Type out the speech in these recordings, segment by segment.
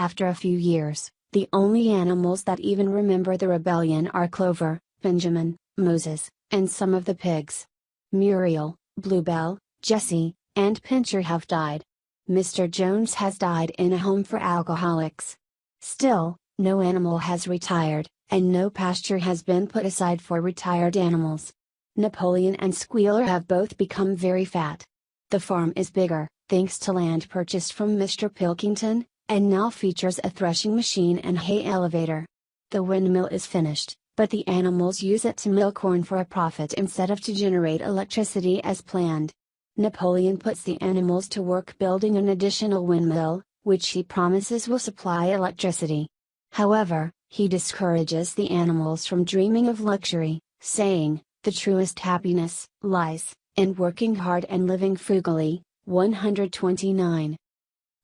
After a few years, the only animals that even remember the rebellion are Clover, Benjamin, Moses, and some of the pigs. Muriel, Bluebell, Jessie, and Pincher have died. Mr. Jones has died in a home for alcoholics. Still, no animal has retired, and no pasture has been put aside for retired animals. Napoleon and Squealer have both become very fat. The farm is bigger, thanks to land purchased from Mr. Pilkington, and now features a threshing machine and hay elevator. The windmill is finished, but the animals use it to mill corn for a profit instead of to generate electricity as planned. Napoleon puts the animals to work building an additional windmill, which he promises will supply electricity. However, he discourages the animals from dreaming of luxury, saying, "The truest happiness lies in working hard and living frugally." 129.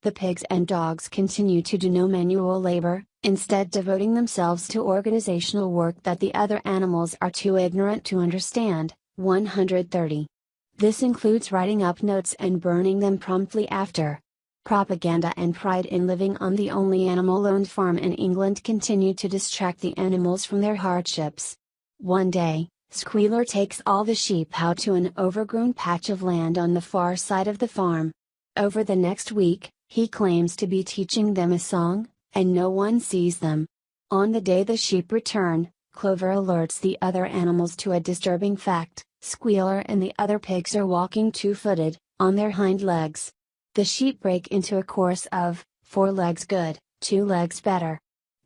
The pigs and dogs continue to do no manual labor, instead devoting themselves to organizational work that the other animals are too ignorant to understand. 130. This includes writing up notes and burning them promptly after. Propaganda and pride in living on the only animal-owned farm in England continue to distract the animals from their hardships. One day, Squealer takes all the sheep out to an overgrown patch of land on the far side of the farm. Over the next week, he claims to be teaching them a song, and no one sees them. On the day the sheep return, Clover alerts the other animals to a disturbing fact: Squealer and the other pigs are walking two-footed, on their hind legs. The sheep break into a chorus of, "4 legs good, 2 legs better."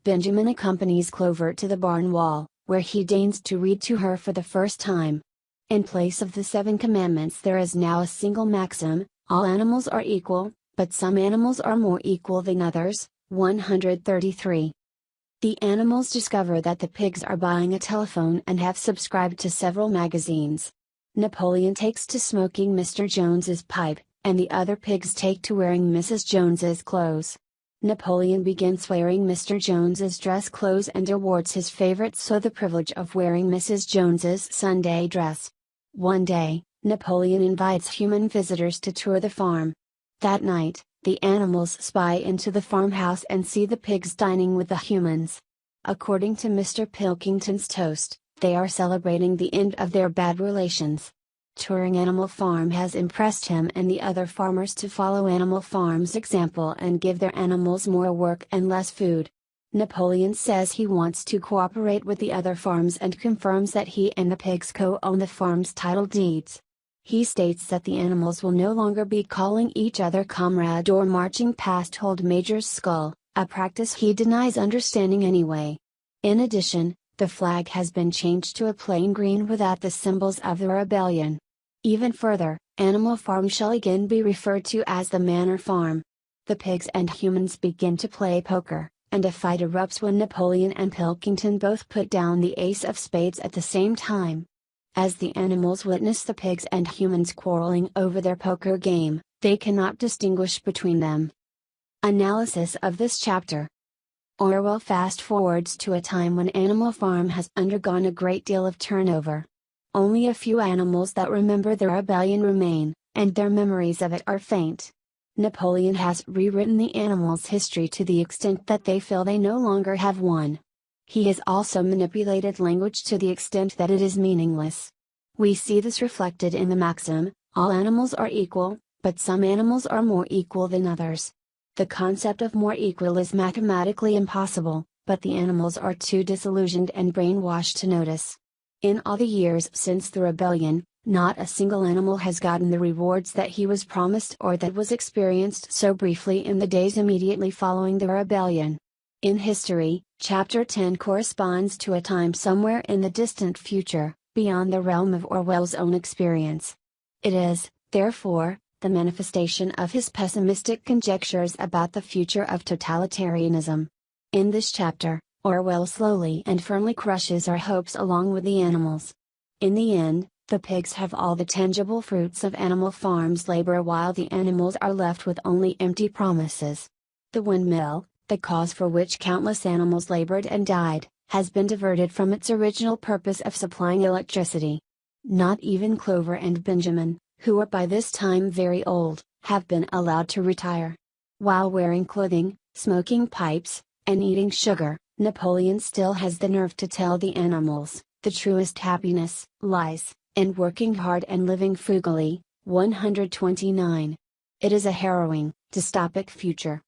Benjamin accompanies Clover to the barn wall, where he deigns to read to her for the first time. In place of the 7 commandments there is now a single maxim: all animals are equal, but some animals are more equal than others. 133. The animals discover that the pigs are buying a telephone and have subscribed to several magazines. Napoleon takes to smoking Mr. Jones's pipe, and the other pigs take to wearing Mrs. Jones's clothes. Napoleon begins wearing Mr. Jones's dress clothes and awards his favorite so the privilege of wearing Mrs. Jones's Sunday dress. One day, Napoleon invites human visitors to tour the farm. That night, the animals spy into the farmhouse and see the pigs dining with the humans. According to Mr. Pilkington's toast, they are celebrating the end of their bad relations. Touring Animal Farm has impressed him and the other farmers to follow Animal Farm's example and give their animals more work and less food. Napoleon says he wants to cooperate with the other farms and confirms that he and the pigs co-own the farm's title deeds. He states that the animals will no longer be calling each other comrade or marching past Old Major's skull, a practice he denies understanding anyway. In addition, the flag has been changed to a plain green without the symbols of the rebellion. Even further, Animal Farm shall again be referred to as the Manor Farm. The pigs and humans begin to play poker, and a fight erupts when Napoleon and Pilkington both put down the ace of spades at the same time. As the animals witness the pigs and humans quarreling over their poker game, they cannot distinguish between them. Analysis of this chapter. Orwell fast-forwards to a time when Animal Farm has undergone a great deal of turnover. Only a few animals that remember the rebellion remain, and their memories of it are faint. Napoleon has rewritten the animals' history to the extent that they feel they no longer have one. He has also manipulated language to the extent that it is meaningless. We see this reflected in the maxim, all animals are equal, but some animals are more equal than others. The concept of more equal is mathematically impossible, but the animals are too disillusioned and brainwashed to notice. In all the years since the rebellion, not a single animal has gotten the rewards that he was promised or that was experienced so briefly in the days immediately following the rebellion. In history, Chapter 10 corresponds to a time somewhere in the distant future, beyond the realm of Orwell's own experience. It is, therefore, the manifestation of his pessimistic conjectures about the future of totalitarianism. In this chapter, Orwell slowly and firmly crushes our hopes along with the animals. In the end, the pigs have all the tangible fruits of Animal Farm's labor while the animals are left with only empty promises. The windmill, the cause for which countless animals labored and died, has been diverted from its original purpose of supplying electricity. Not even Clover and Benjamin, who are by this time very old, have been allowed to retire. While wearing clothing, Smoking pipes, and eating sugar, Napoleon still has the nerve to tell the animals, the truest happiness lies in working hard and living frugally. 129. It is a harrowing, dystopic future.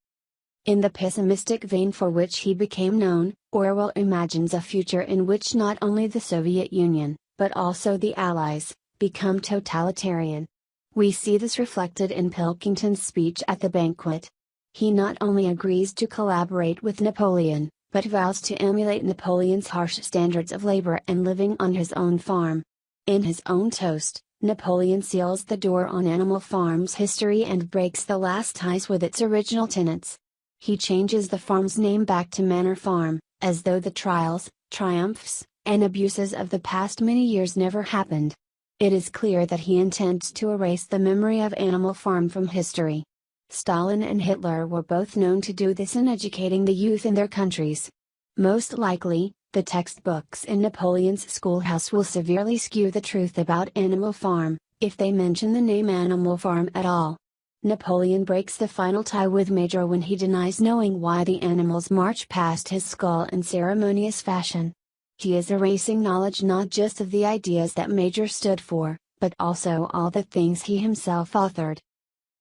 In the pessimistic vein for which he became known, Orwell imagines a future in which not only the Soviet Union, but also the Allies, become totalitarian. We see this reflected in Pilkington's speech at the banquet. He not only agrees to collaborate with Napoleon, but vows to emulate Napoleon's harsh standards of labor and living on his own farm. In his own toast, Napoleon seals the door on Animal Farm's history and breaks the last ties with its original tenants. He changes the farm's name back to Manor Farm, as though the trials, triumphs, and abuses of the past many years never happened. It is clear that he intends to erase the memory of Animal Farm from history. Stalin and Hitler were both known to do this in educating the youth in their countries. Most likely, the textbooks in Napoleon's schoolhouse will severely skew the truth about Animal Farm, if they mention the name Animal Farm at all. Napoleon breaks the final tie with Major when he denies knowing why the animals march past his skull in ceremonious fashion. He is erasing knowledge not just of the ideas that Major stood for, but also all the things he himself authored.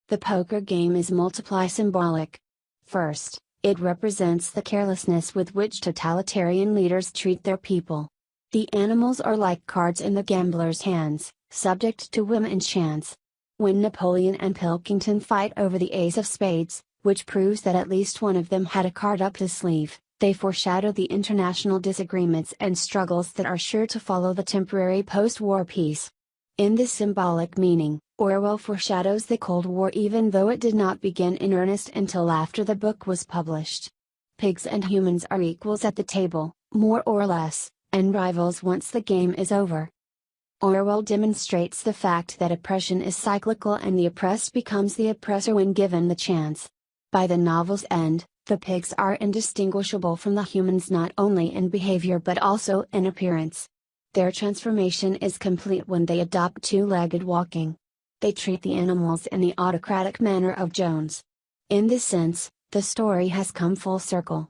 The poker game is multiply symbolic. First, it represents the carelessness with which totalitarian leaders treat their people. The animals are like cards in the gambler's hands, subject to whim and chance. When Napoleon and Pilkington fight over the ace of spades, which proves that at least one of them had a card up his sleeve, they foreshadow the international disagreements and struggles that are sure to follow the temporary post-war peace. In this symbolic meaning, Orwell foreshadows the Cold War even though it did not begin in earnest until after the book was published. Pigs and humans are equals at the table, more or less, and rivals once the game is over. Orwell demonstrates the fact that oppression is cyclical and the oppressed becomes the oppressor when given the chance. By the novel's end, the pigs are indistinguishable from the humans not only in behavior but also in appearance. Their transformation is complete when they adopt two-legged walking. They treat the animals in the autocratic manner of Jones. In this sense, the story has come full circle.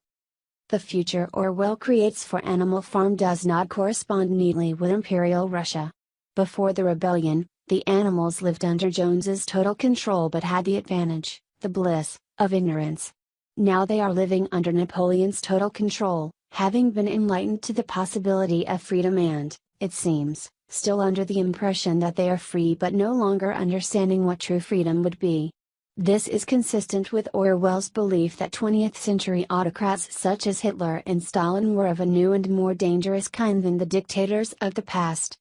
The future Orwell creates for Animal Farm does not correspond neatly with Imperial Russia. Before the rebellion, the animals lived under Jones's total control but had the advantage, the bliss, of ignorance. Now they are living under Napoleon's total control, having been enlightened to the possibility of freedom and, it seems, still under the impression that they are free but no longer understanding what true freedom would be. This is consistent with Orwell's belief that 20th century autocrats such as Hitler and Stalin were of a new and more dangerous kind than the dictators of the past.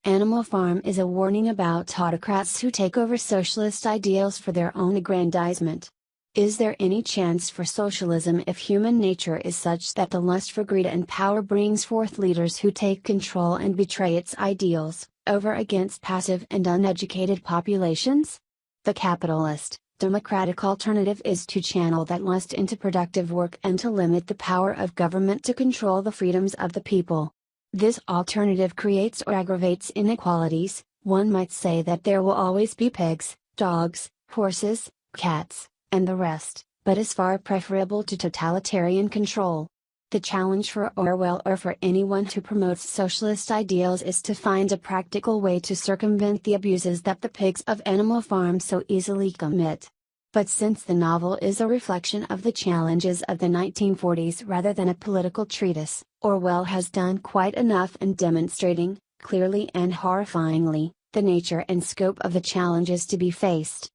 Animal Farm is a warning about autocrats who take over socialist ideals for their own aggrandizement. Is there any chance for socialism if human nature is such that the lust for greed and power brings forth leaders who take control and betray its ideals, over against passive and uneducated populations? The capitalist, democratic alternative is to channel that lust into productive work and to limit the power of government to control the freedoms of the people. This alternative creates or aggravates inequalities. One might say that there will always be pigs, dogs, horses, cats, and the rest, but is far preferable to totalitarian control. The challenge for Orwell or for anyone who promotes socialist ideals is to find a practical way to circumvent the abuses that the pigs of Animal Farm so easily commit. But since the novel is a reflection of the challenges of the 1940s rather than a political treatise, Orwell has done quite enough in demonstrating, clearly and horrifyingly, the nature and scope of the challenges to be faced.